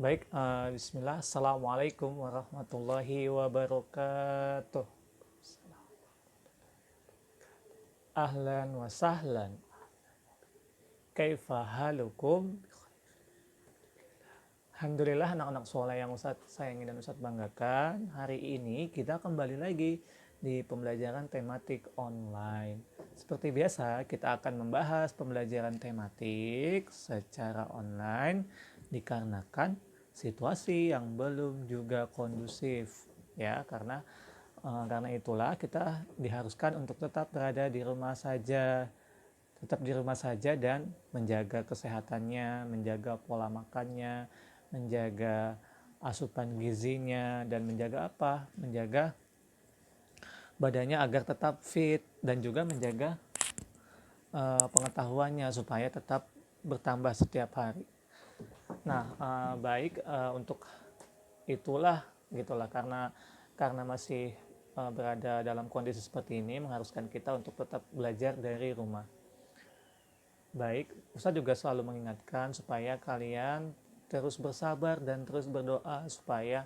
Baik, bismillah. Assalamualaikum warahmatullahi wabarakatuh. Ahlan wa sahlan. Kaifa halukum? Alhamdulillah anak-anak soleh yang Ustadz sayangi dan Ustadz banggakan. Hari ini kita kembali lagi di pembelajaran tematik online. Seperti biasa, kita akan membahas pembelajaran tematik secara online dikarenakan situasi yang belum juga kondusif, ya, karena itulah kita diharuskan untuk tetap berada di rumah saja, dan menjaga kesehatannya, menjaga pola makannya, menjaga asupan gizinya, dan menjaga apa? Menjaga badannya agar tetap fit dan juga menjaga pengetahuannya supaya tetap bertambah setiap hari. Nah, baik, untuk itulah gitulah karena masih berada dalam kondisi seperti ini mengharuskan kita untuk tetap belajar dari rumah. Baik, Ustadz juga selalu mengingatkan supaya kalian terus bersabar dan terus berdoa supaya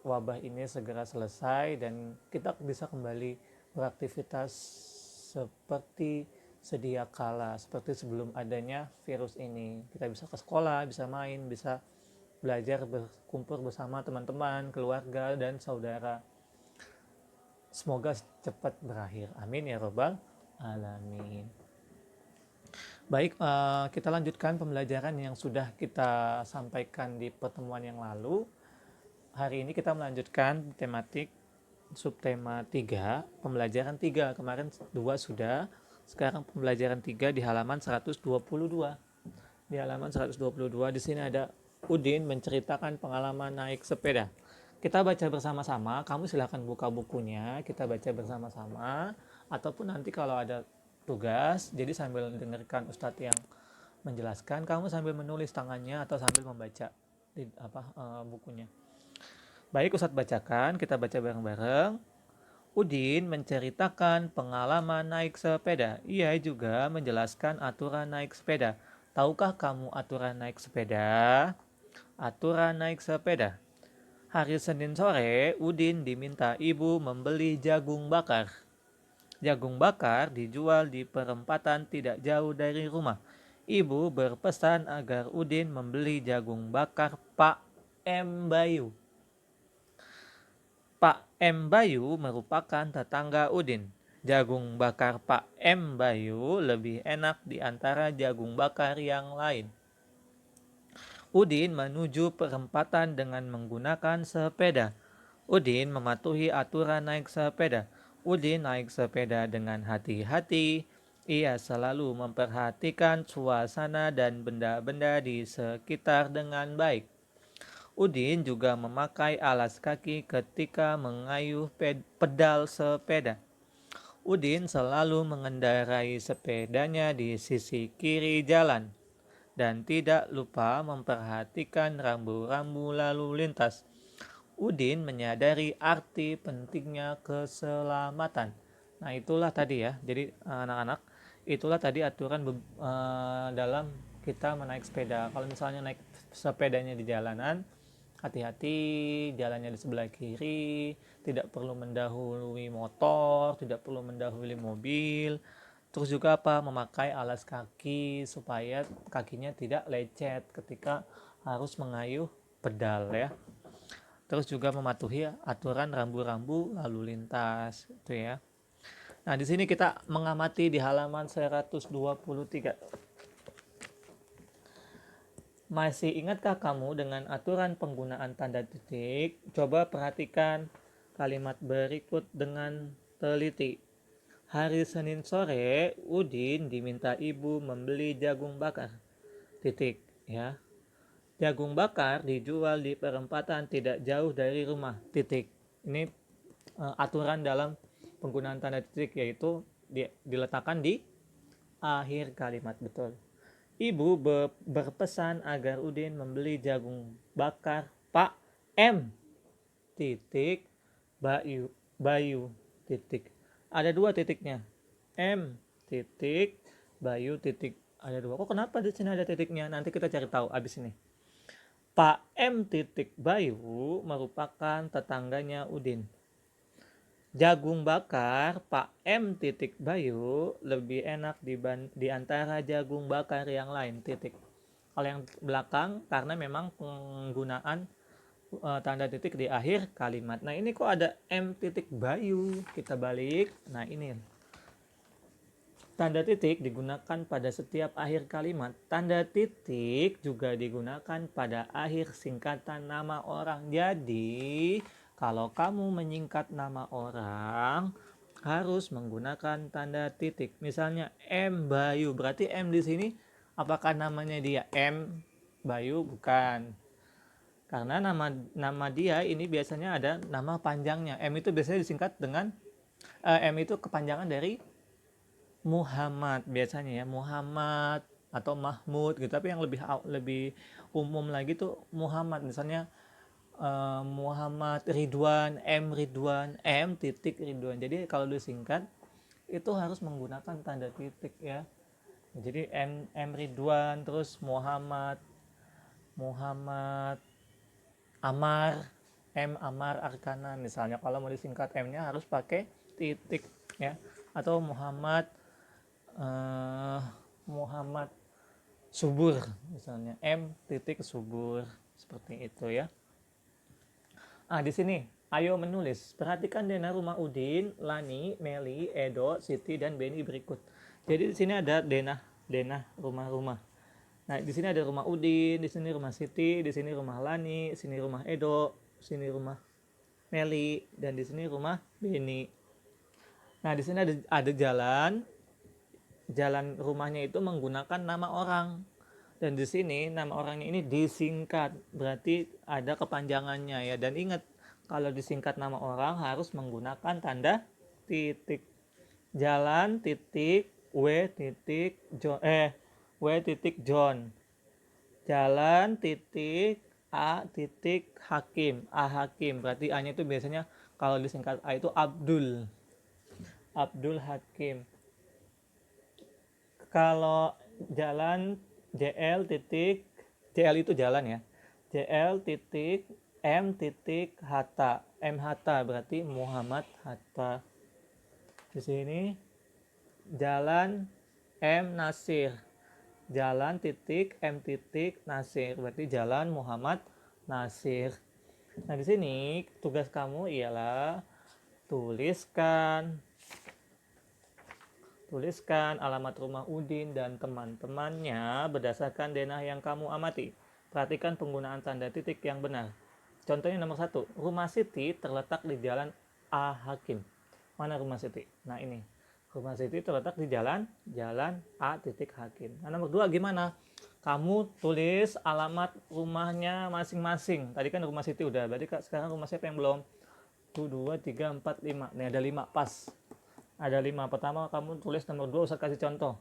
wabah ini segera selesai dan kita bisa kembali beraktivitas seperti sedia kala, seperti sebelum adanya virus ini. Kita bisa ke sekolah, bisa main, bisa belajar, berkumpul bersama teman-teman, keluarga, dan saudara. Semoga cepat berakhir. Amin ya robbal alamin. Baik, kita lanjutkan pembelajaran yang sudah kita sampaikan di pertemuan yang lalu. Hari ini kita melanjutkan tematik subtema 3, pembelajaran 3. Kemarin 2 sudah, sekarang pembelajaran 3 di halaman 122. Di halaman 122 di sini ada Udin menceritakan pengalaman naik sepeda. Kita baca bersama-sama, kamu silahkan buka bukunya, kita baca bersama-sama, ataupun nanti kalau ada tugas, jadi sambil dengarkan Ustadz yang menjelaskan, kamu sambil menulis tangannya atau sambil membaca di bukunya. Baik, Ustadz bacakan, kita baca bareng-bareng. Udin menceritakan pengalaman naik sepeda. Ia juga menjelaskan aturan naik sepeda. Tahukah kamu aturan naik sepeda? Aturan naik sepeda. Hari Senin sore, Udin diminta ibu membeli jagung bakar. Jagung bakar dijual di perempatan tidak jauh dari rumah. Ibu berpesan agar Udin membeli jagung bakar Pak M. Bayu. Pak M. Bayu merupakan tetangga Udin. Jagung bakar Pak M. Bayu lebih enak di antara jagung bakar yang lain. Udin menuju perempatan dengan menggunakan sepeda. Udin mematuhi aturan naik sepeda. Udin naik sepeda dengan hati-hati. Ia selalu memperhatikan suasana dan benda-benda di sekitar dengan baik. Udin juga memakai alas kaki ketika mengayuh pedal sepeda. Udin selalu mengendarai sepedanya di sisi kiri jalan dan tidak lupa memperhatikan rambu-rambu lalu lintas. Udin menyadari arti pentingnya keselamatan. Nah, itulah tadi ya. Jadi anak-anak, itulah tadi aturan dalam kita menaik sepeda. Kalau misalnya naik sepedanya di jalanan, hati-hati, jalannya di sebelah kiri, tidak perlu mendahului motor, tidak perlu mendahului mobil. Terus juga apa? Memakai alas kaki supaya kakinya tidak lecet ketika harus mengayuh pedal ya. Terus juga mematuhi aturan rambu-rambu lalu lintas itu ya. Nah, di sini kita mengamati di halaman 123. Masih ingatkah kamu dengan aturan penggunaan tanda titik? Coba perhatikan kalimat berikut dengan teliti. Hari Senin sore, Udin diminta ibu membeli jagung bakar. Titik ya. Jagung bakar dijual di perempatan tidak jauh dari rumah. Titik. Ini aturan dalam penggunaan tanda titik, yaitu diletakkan di akhir kalimat, betul. Ibu berpesan agar Udin membeli jagung bakar Pak M. Titik Bayu titik. Ada 2 titiknya. M titik Bayu titik. Ada 2. Kok kenapa di sini ada titiknya? Nanti kita cari tahu abis ini. Pak M titik Bayu merupakan tetangganya Udin. Jagung bakar Pak M titik Bayu lebih enak di antara jagung bakar yang lain titik. Kalau yang belakang karena memang penggunaan tanda titik di akhir kalimat. Nah ini kok ada M titik Bayu, kita balik. Nah ini tanda titik digunakan pada setiap akhir kalimat. Tanda titik juga digunakan pada akhir singkatan nama orang. Jadi kalau kamu menyingkat nama orang harus menggunakan tanda titik. Misalnya M Bayu, berarti M di sini apakah namanya dia M Bayu? Bukan. Karena nama dia ini biasanya ada nama panjangnya. M itu biasanya disingkat dengan M itu kepanjangan dari Muhammad biasanya ya, Muhammad atau Mahmud gitu. Tapi yang lebih umum lagi tuh Muhammad. Misalnya Muhammad Ridwan, M titik Ridwan. Jadi kalau disingkat itu harus menggunakan tanda titik ya. Jadi M Ridwan, terus Muhammad Amar, M Amar Arkana misalnya. Kalau mau disingkat M-nya harus pakai titik ya. Atau Muhammad Subur misalnya, M titik Subur, seperti itu ya. Di sini ayo menulis. Perhatikan denah rumah Udin, Lani, Meli, Edo, Siti dan Beni berikut. Jadi di sini ada denah rumah-rumah. Nah, di sini ada rumah Udin, di sini rumah Siti, di sini rumah Lani, sini rumah Edo, sini rumah Meli, dan di sini rumah Beni. Nah, di sini ada jalan rumahnya itu menggunakan nama orang. Dan di sini nama orangnya ini disingkat, berarti ada kepanjangannya ya. Dan ingat, kalau disingkat nama orang harus menggunakan tanda titik. Jalan titik W titik John. Jalan titik A titik Hakim. A Hakim, berarti A-nya itu biasanya kalau disingkat A itu Abdul Hakim. Kalau jalan JL titik, JL itu jalan ya, JL titik M titik Hatta, M Hatta berarti Muhammad Hatta. Di sini jalan M Nasir, jalan titik M titik Nasir berarti jalan Muhammad Nasir. Nah di sini tugas kamu ialah tuliskan alamat rumah Udin dan teman-temannya berdasarkan denah yang kamu amati. Perhatikan penggunaan tanda titik yang benar. Contohnya nomor 1, rumah Siti terletak di jalan A Hakim. Mana rumah Siti? Nah ini, rumah Siti terletak di jalan A titik Hakim. Nah nomor 2 gimana? Kamu tulis alamat rumahnya masing-masing. Tadi kan rumah Siti udah, berarti sekarang rumah siapa yang belum? 1, 2, 3, 4, 5. Nih ada 5 pas. Ada 5. Pertama kamu tulis nomor 2, usah kasih contoh.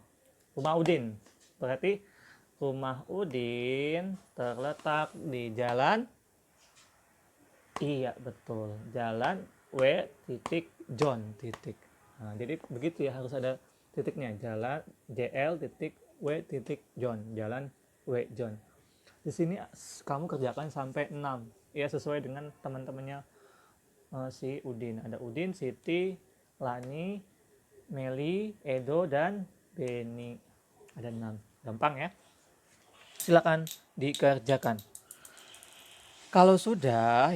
Rumah Udin. Berarti rumah Udin terletak di jalan, iya betul, jalan W titik John titik. Nah, jadi begitu ya, harus ada titiknya. Jalan JL titik W titik John. Jalan W John. Di sini kamu kerjakan sampai 6. Ya sesuai dengan teman-temannya si Udin. Ada Udin, Siti, Lani, Meli, Edo, dan Beni. Ada 6. Gampang ya. Silakan dikerjakan. Kalau sudah,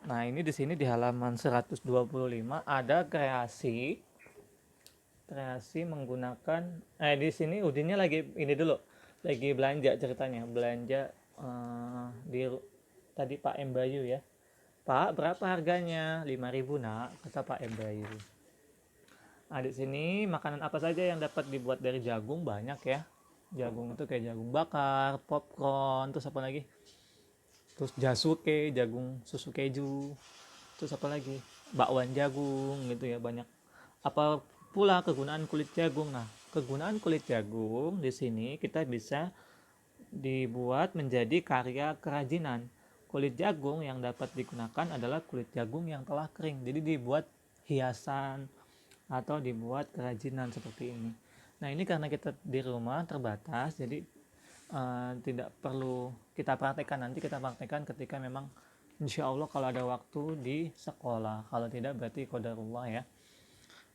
nah ini di sini di halaman 125 ada kreasi menggunakan di sini Udinnya lagi ini dulu. Lagi belanja ceritanya, belanja di tadi Pak M Bayu ya. Pak, berapa harganya? 5.000 nak, kata Pak M Bayu. Nah, di sini makanan apa saja yang dapat dibuat dari jagung? Banyak ya. Jagung itu kayak jagung bakar, popcorn, terus apa lagi? Terus jasuke, jagung susu keju. Terus apa lagi? Bakwan jagung gitu ya, banyak. Apa pula kegunaan kulit jagung? Nah, kegunaan kulit jagung di sini kita bisa dibuat menjadi karya kerajinan. Kulit jagung yang dapat digunakan adalah kulit jagung yang telah kering. Jadi dibuat hiasan atau dibuat kerajinan seperti ini. Nah ini karena kita di rumah terbatas, jadi tidak perlu kita praktekkan, nanti kita praktekkan ketika memang insya Allah kalau ada waktu di sekolah, kalau tidak berarti qadarullah ya.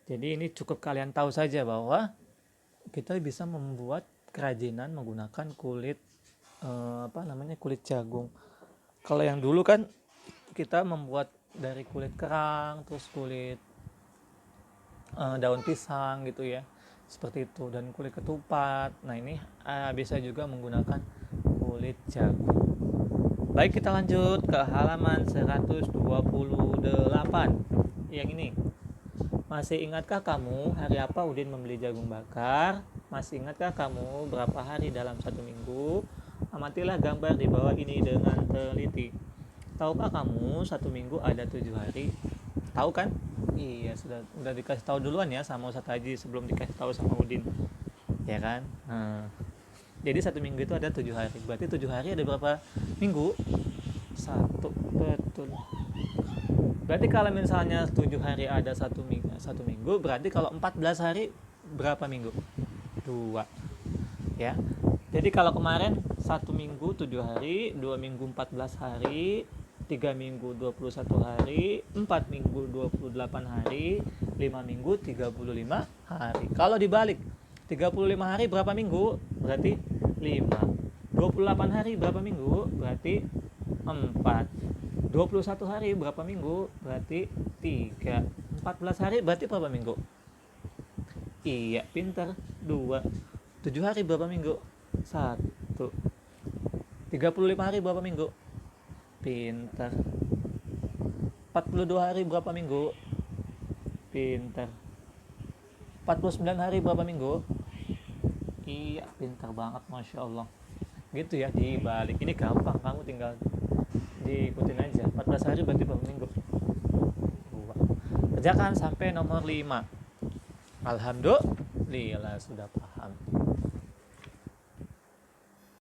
Jadi ini cukup kalian tahu saja bahwa kita bisa membuat kerajinan menggunakan kulit kulit jagung. Kalau yang dulu kan kita membuat dari kulit kerang, terus kulit daun pisang gitu ya, seperti itu, dan kulit ketupat. Nah ini bisa juga menggunakan kulit jagung. Baik, kita lanjut ke halaman 128 yang ini. Masih ingatkah kamu hari apa Udin membeli jagung bakar? Masih ingatkah kamu berapa hari dalam satu minggu? Amatilah gambar di bawah ini dengan teliti. Tahukah kamu satu minggu ada 7 hari? Tahu kan? Iya, sudah dikasih tahu duluan ya sama Ustadz Haji sebelum dikasih tahu sama Udin, ya kan? Jadi satu minggu itu ada 7 hari. Berarti 7 hari ada berapa minggu? 1, betul. Berarti kalau misalnya 7 hari ada satu minggu, berarti kalau 14 hari berapa minggu? 2, ya. Jadi kalau kemarin 1 minggu 7 hari, 2 minggu 14 hari, 3 minggu 21 hari, 4 minggu 28 hari, 5 minggu 35 hari. Kalau dibalik, 35 hari berapa minggu? Berarti 5. 28 hari berapa minggu? Berarti 4. 21 hari berapa minggu? Berarti 3. 14 hari berarti berapa minggu? Iya, pintar. 2. 7 hari berapa minggu? 1. 35 hari berapa minggu? Pintar. 42 hari berapa minggu? Pintar. 49 hari berapa minggu? Iya, pintar banget, Masya Allah. Gitu ya, dibalik. Ini gampang, kamu tinggal diikutin aja. 14 hari berarti berapa minggu? 2. Kerjakan sampai nomor 5. Alhamdulillah sudah paham.